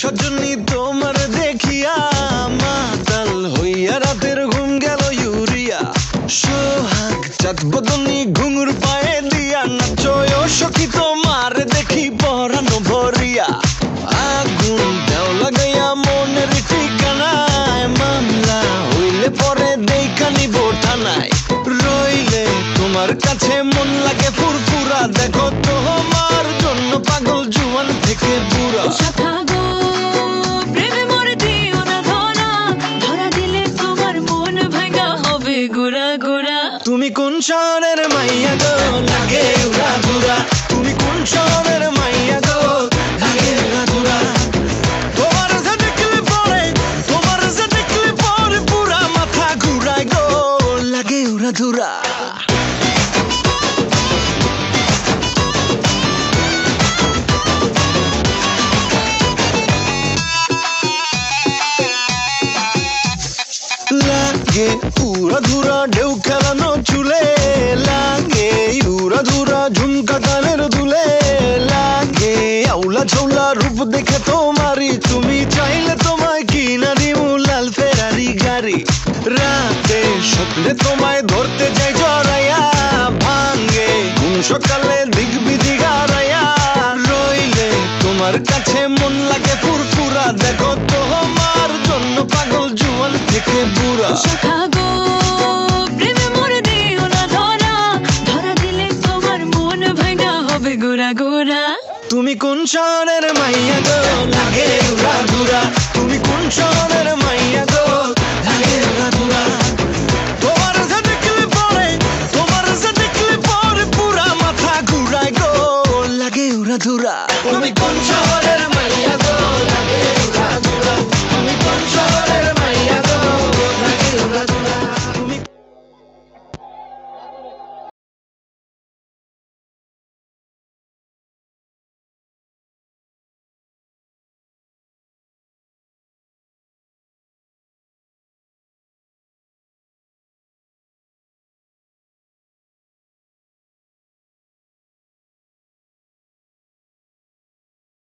সজনী তোমার দেখিয়া মাতাল হইয়া রাতের ঘুম গেল ইউরিয়া সোহাগ চাঁদ বদনী ঘুঙুর পায়ে দিয়া নাচো সখী তোমার দেখি পরানো ভরিয়া আগুন দেও লাগাইয়া মনের ঠিকানায় মামলা হইলে পরে দেখা নিব থানায় রইলে তোমার কাছে মন লাগে ফুরফুরা দেখো তোমার জন্য পাগল জুয়ান থেকে বুড়া তুমি কোন শহরের মাইয়া গো লাগে উড়া ঘুরা তুমি কোন শহরের মাইয়া গো লাগে উড়া ঘুরা তোমার যে দেখলে পরে পুরা মাথা ঘুরায় গো লাগে উড়া ধুরা লাগে উড়া ধুরা ঢেউ খেলানো চুলে লাগে উড়া ধুরা ঝুমকা কানের দুলে লাগে আউলা ঝৌলা রূপ দেখে তোমারি তুমি চাইলে তোমায় কিনা দিমু লাল ফেরারি গাড়ি রাতে স্বপ্নে তোমায় ধরতে যাই জড়াইয়া ভাঙ্গে ঘুম সকালে দিক বিধি গাড়াইয়া রইলে তোমার কাছে মন লাগে ফুরফুরা দেখো তোমার জন্য পাগল জুয়ান থেকে বুড়া তুমি কোন শহরের মাইয়া গো লাগে উড়া ঘুরা তুমি কোন শহরের মাইয়া গো